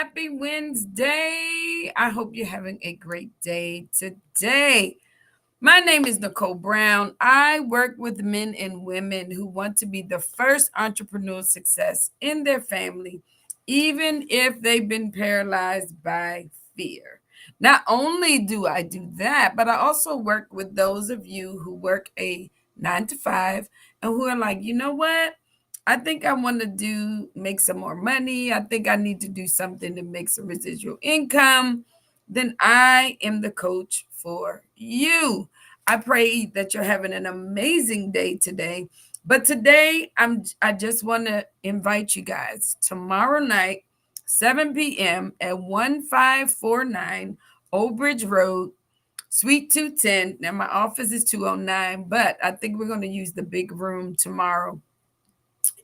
Happy Wednesday. I hope you're having a great day today. My name is Nicole Brown. I work with men and women who want to be the first entrepreneurial success in their family, even if they've been paralyzed by fear. Not only do I do that, but I also work with those of you who work a 9 to 5 and who are like, you know what? I think I want to make some more money. I think I need to do something to make some residual income. Then I am the coach for you. I pray that you're having an amazing day today. But today I just want to invite you guys tomorrow night, 7 p.m. at 1549 Old Bridge Road, Suite 210. Now my office is 209, but I think we're going to use the big room tomorrow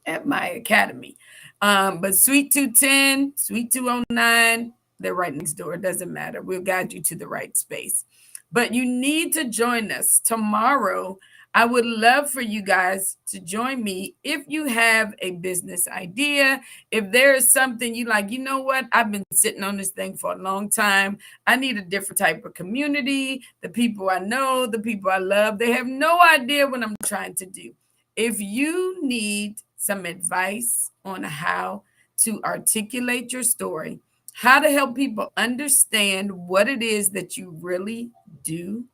at my academy. But Suite 210, Suite 209, they're right next door. It doesn't matter. We'll guide you to the right space. But you need to join us tomorrow. I would love for you guys to join me if you have a business idea. If there is something you like, you know what? I've been sitting on this thing for a long time. I need a different type of community. The people I know, the people I love, they have no idea what I'm trying to do. If you need some advice on how to articulate your story, how to help people understand what it is that you really do,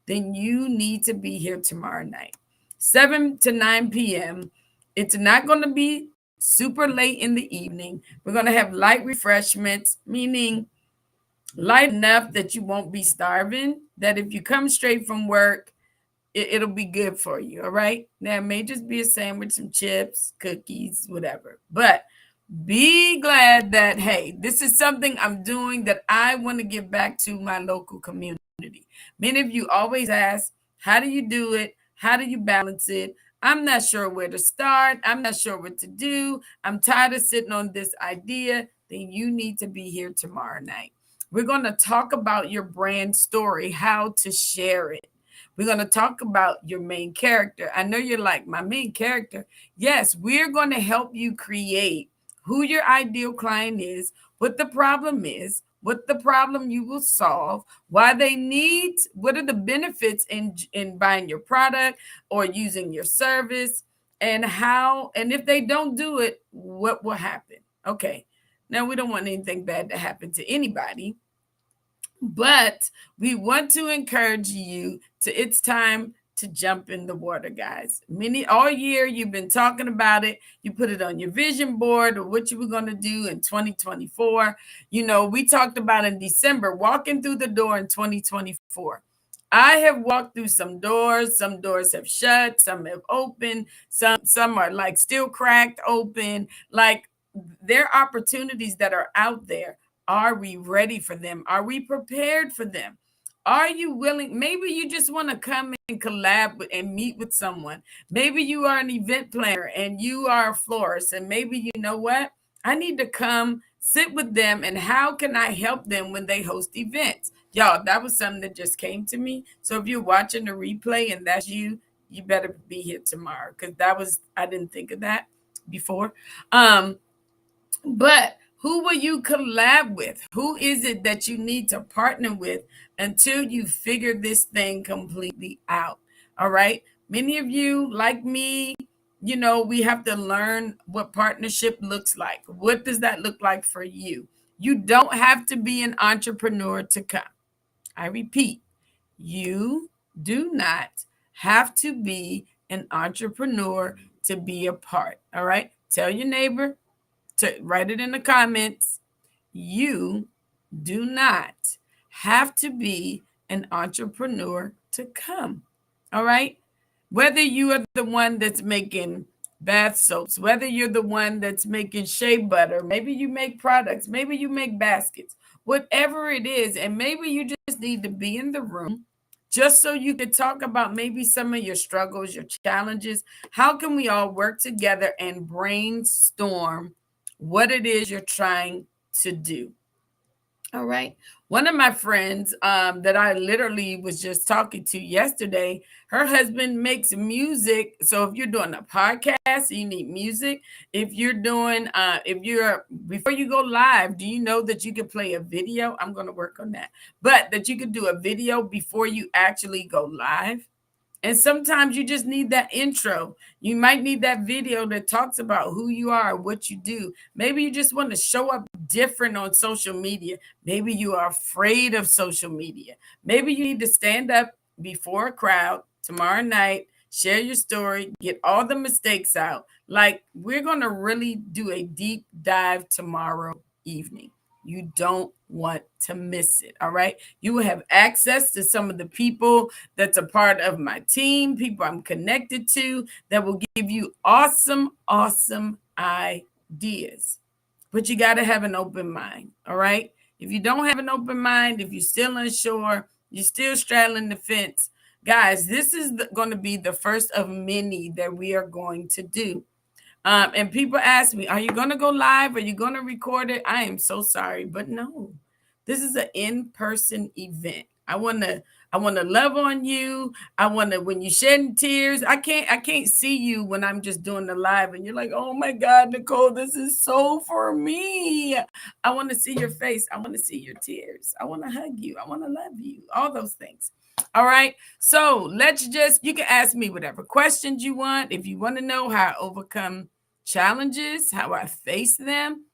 then you need to be here tomorrow night, 7 to 9 p.m. It's not going to be super late in the evening. We're going to have light refreshments, meaning light enough that you won't be starving, that if you come straight from work, it'll be good for you. All right. Now, it may just be a sandwich, some chips, cookies, whatever. But be glad that, hey, this is something I'm doing that I want to give back to my local community. Many of you always ask, how do you do it? How do you balance it? I'm not sure where to start. I'm not sure what to do. I'm tired of sitting on this idea. Then you need to be here tomorrow night. We're going to talk about your brand story, how to share it. We're going to talk about your main character. I know you're like, my main character. Yes, we're going to help you create who your ideal client is, what the problem is, what the problem you will solve, why they need, what are the benefits in buying your product or using your service, and how, and if they don't do it, what will happen? Okay. Now, we don't want anything bad to happen to anybody, but we want to encourage you to, it's time to jump in the water, guys. All year you've been talking about it. You put it on your vision board or what you were going to do in 2024. You know, we talked about in December, walking through the door in 2024. I have walked through some doors. Some doors have shut, some have opened, some are like still cracked open. Like, there are opportunities that are out there. Are we ready for them? Are we prepared for them? Are you willing? Maybe you just want to come and collab and meet with someone. Maybe you are an event planner and you are a florist, and maybe you know what? I need to come sit with them, and how can I help them when they host events? Y'all, that was something that just came to me. So if you're watching the replay and that's you, you better be here tomorrow, because I didn't think of that before. But who will you collab with? Who is it that you need to partner with until you figure this thing completely out? All right. Many of you, like me, you know, we have to learn what partnership looks like. What does that look like for you? You don't have to be an entrepreneur to come. I repeat, you do not have to be an entrepreneur to be a part. All right. Tell your neighbor to write it in the comments. You do not have to be an entrepreneur to come. All right. Whether you are the one that's making bath soaps, whether you're the one that's making shea butter, maybe you make products, maybe you make baskets, whatever it is. And maybe you just need to be in the room just so you can talk about maybe some of your struggles, your challenges. How can we all work together and brainstorm what it is you're trying to do? All right. One of my friends that I literally was just talking to yesterday, her husband makes music. So if you're doing a podcast, you need music. If you're doing, if you're, before you go live, do you know that you can play a video? I'm going to work on that. But that you can do a video before you actually go live. And sometimes you just need that intro. You might need that video that talks about who you are, what you do. Maybe you just want to show up different on social media. Maybe you are afraid of social media. Maybe you need to stand up before a crowd tomorrow night, share your story, get all the mistakes out. Like, we're going to really do a deep dive tomorrow evening. You don't want to miss it. All right. You will have access to some of the people that's a part of my team, people I'm connected to, that will give you awesome, awesome ideas. But you got to have an open mind. All right. If you don't have an open mind, if you're still unsure, you're still straddling the fence, guys, this is going to be the first of many that we are going to do. And people ask me, are you going to go live? Are you going to record it? I am so sorry, but no, this is an in-person event. I want to love on you. I want to, when you shed tears, I can't see you when I'm just doing the live and you're like, oh my God, Nicole, this is so for me. I want to see your face. I want to see your tears. I want to hug you. I want to love you. All those things. All right. So you can ask me whatever questions you want. If you want to know how I overcome challenges, how I face them,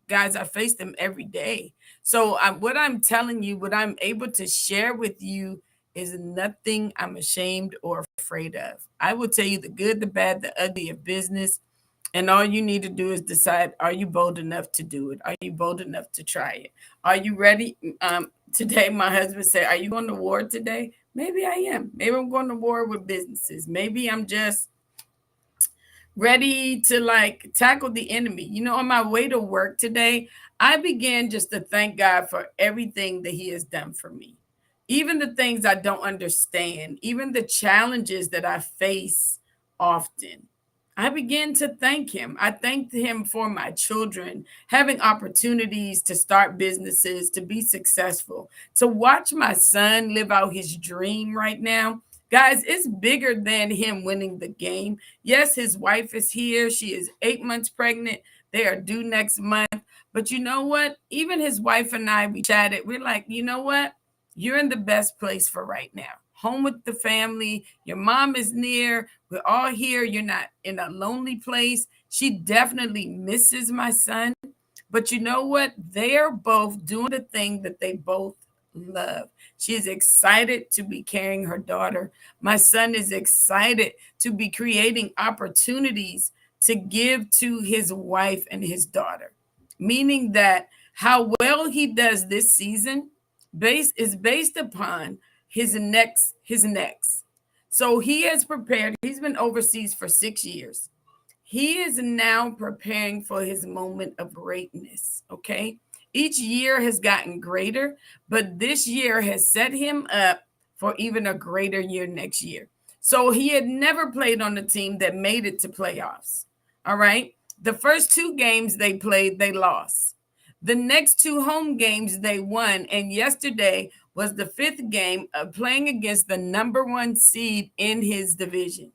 guys, I face them every day. So what I'm telling you, what I'm able to share with you is nothing I'm ashamed or afraid of. I will tell you the good, the bad, the ugly of business. And all you need to do is decide, are you bold enough to do it? Are you bold enough to try it? Are you ready? Today, my husband said, are you going to war today? Maybe I am. Maybe I'm going to war with businesses. Maybe I'm just ready to like tackle the enemy. On my way to work today, I began just to thank God for everything that He has done for me. Even the things I don't understand, even the challenges that I face often. I began to thank Him. I thanked Him for my children, having opportunities to start businesses, to be successful, to watch my son live out his dream right now. Guys, it's bigger than him winning the game. Yes, his wife is here. She is 8 months pregnant. They are due next month. But you know what? Even his wife and I, we chatted. We're like, you know what? You're in the best place for right now. Home with the family. Your mom is near. We're all here. You're not in a lonely place. She definitely misses my son. But you know what? They are both doing the thing that they both love. She is excited to be carrying her daughter. My son is excited to be creating opportunities to give to his wife and his daughter, meaning that how well he does this season is based upon his next. So he has prepared. He's been overseas for 6 years. He is now preparing for his moment of greatness. Okay. Each year has gotten greater, but this year has set him up for even a greater year next year. So he had never played on a team that made it to playoffs. All right. The first two games they played, they lost. The next two home games they won. And yesterday was the fifth game of playing against the number one seed in his division.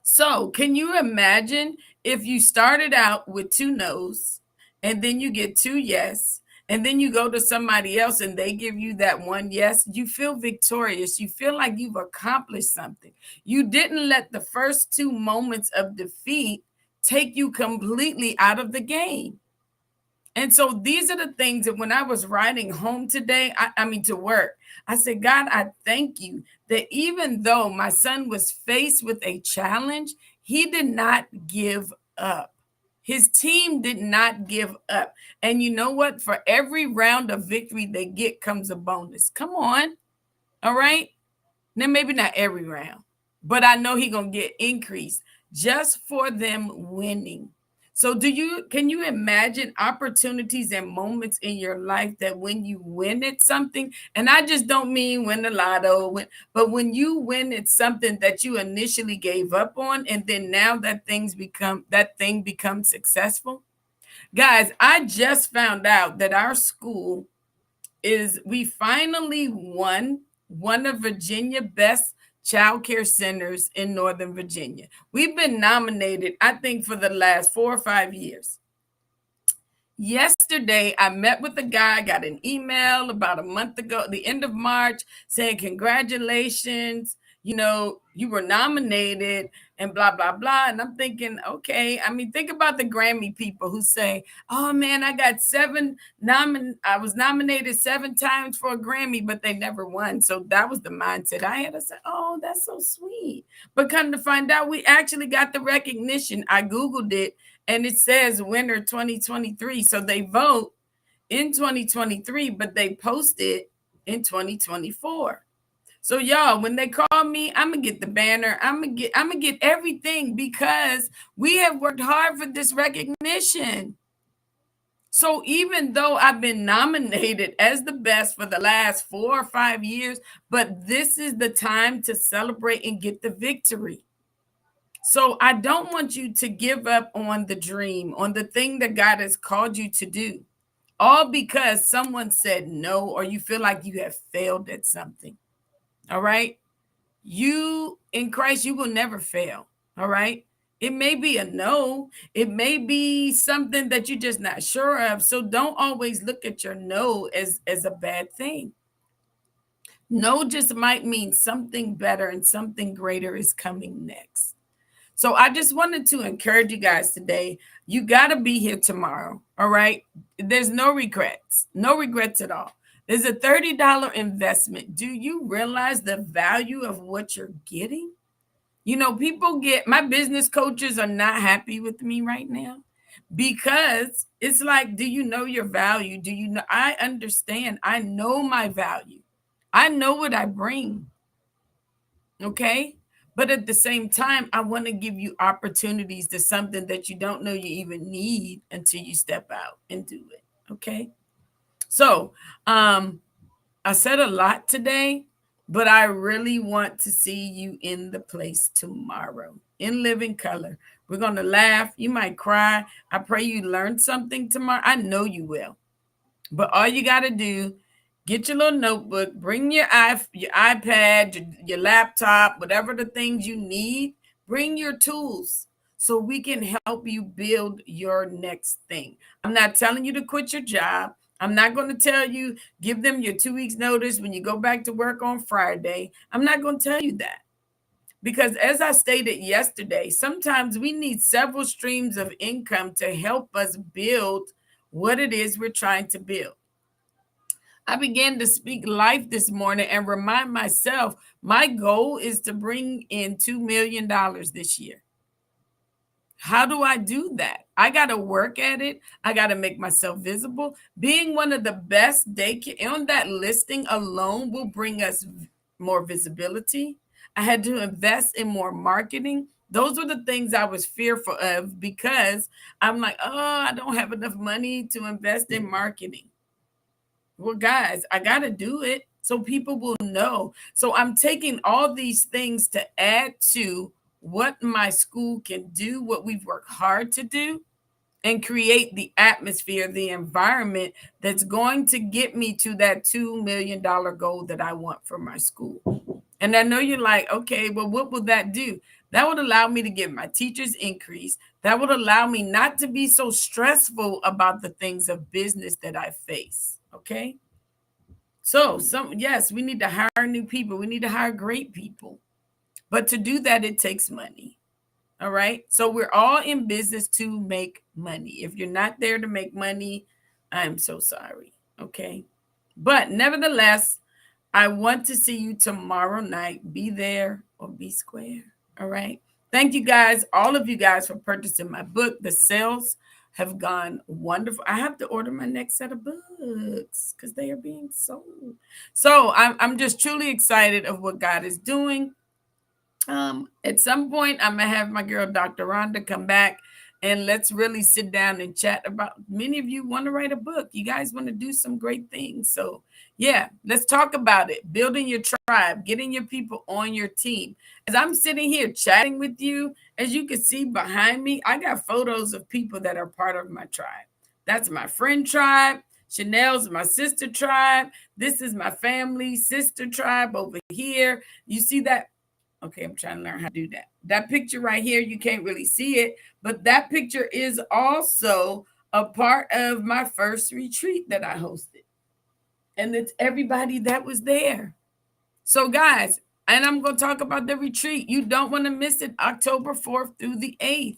So, can you imagine if you started out with two no's and then you get two yes, and then you go to somebody else and they give you that one yes? You feel victorious. You feel like you've accomplished something. You didn't let the first two moments of defeat take you completely out of the game. And so these are the things that when I was riding home today, I mean to work, I said, God, I thank you that even though my son was faced with a challenge, he did not give up. His team did not give up. And you know what? For every round of victory they get comes a bonus. Come on. All right. Now, maybe not every round, but I know he's going to get increased just for them winning. So can you imagine opportunities and moments in your life that when you win at something, and I just don't mean win the lotto, but when you win at something that you initially gave up on, and then now that thing becomes successful. Guys, I just found out that our school we finally won one of Virginia best child care centers in Northern Virginia. We've been nominated, I think, for the last 4 or 5 years. Yesterday, I met with a guy, got an email about a month ago, the end of March, saying, congratulations, you were nominated and blah, blah, blah. And I'm thinking, okay, I mean, think about the Grammy people who say, oh man, I was nominated 7 times for a Grammy, but they never won. So that was the mindset I had. I said, oh, that's so sweet. But come to find out, we actually got the recognition. I Googled it and it says winner 2023. So they vote in 2023, but they post it in 2024. So y'all, when they call me, I'm gonna get the banner. I'm gonna get everything because we have worked hard for this recognition. So even though I've been nominated as the best for the last 4 or 5 years, but this is the time to celebrate and get the victory. So I don't want you to give up on the dream, on the thing that God has called you to do, all because someone said no, or you feel like you have failed at something. All right. You in Christ, you will never fail. All right. It may be a no. It may be something that you're just not sure of. So don't always look at your no as a bad thing. No just might mean something better and something greater is coming next. So I just wanted to encourage you guys today. You got to be here tomorrow. All right. There's no regrets at all. There's a $30 investment. Do you realize the value of what you're getting? People my business coaches are not happy with me right now because it's like, do you know your value? Do you know? I understand. I know my value. I know what I bring. Okay. But at the same time, I want to give you opportunities to something that you don't know you even need until you step out and do it. Okay. So I said a lot today, but I really want to see you in the place tomorrow in living color. We're going to laugh. You might cry. I pray you learn something tomorrow. I know you will. But all you got to do, get your little notebook, bring your iPad, your laptop, whatever the things you need, bring your tools so we can help you build your next thing. I'm not telling you to quit your job. I'm not going to tell you, give them your 2 weeks notice when you go back to work on Friday. I'm not going to tell you that. Because as I stated yesterday, sometimes we need several streams of income to help us build what it is we're trying to build. I began to speak life this morning and remind myself my goal is to bring in $2 million this year. How do I do that? I got to work at it. I got to make myself visible. Being one of the best daycare on that listing alone will bring us more visibility. I had to invest in more marketing. Those were the things I was fearful of because I'm like, oh, I don't have enough money to invest in marketing. Well, guys, I got to do it so people will know. So I'm taking all these things to add to what my school can do, what we've worked hard to do, and create the atmosphere, the environment that's going to get me to that $2 million goal that I want for my school. And I know you're like, okay, well, what will that do? That would allow me to get my teachers increase. That would allow me not to be so stressful about the things of business that I face. Okay. So yes, we need to hire new people. We need to hire great people. But to do that, it takes money. All right. So we're all in business to make money. If you're not there to make money, I'm so sorry. Okay. But nevertheless, I want to see you tomorrow night. Be there or be square. All right. Thank you guys, all of you guys, for purchasing my book. The sales have gone wonderful. I have to order my next set of books because they are being sold. So I'm just truly excited of what God is doing. At some point, I'm gonna have my girl Dr. Rhonda come back and let's really sit down and chat about. Many of you want to write a book. You guys want to do some great things. So yeah, let's talk about it. Building your tribe, getting your people on your team. As I'm sitting here chatting with you, as you can see behind me, I got photos of people that are part of my tribe. That's my friend tribe. Chanel's my sister tribe. This is my family sister tribe over here. You see that? Okay, I'm trying to learn how to do that. That picture right here, you can't really see it, but that picture is also a part of my first retreat that I hosted. And it's everybody that was there. So, guys, and I'm going to talk about the retreat. You don't want to miss it, October 4th through the 8th.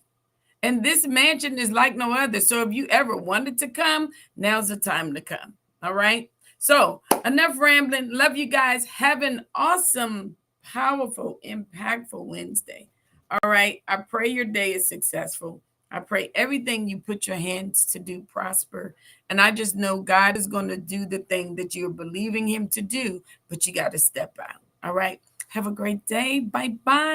And this mansion is like no other. So if you ever wanted to come, now's the time to come. All right. So enough rambling. Love you guys. Have an awesome, powerful, impactful Wednesday. All right. I pray your day is successful. I pray everything you put your hands to do prosper. And I just know God is going to do the thing that you're believing him to do, but you got to step out. All right. Have a great day. Bye-bye.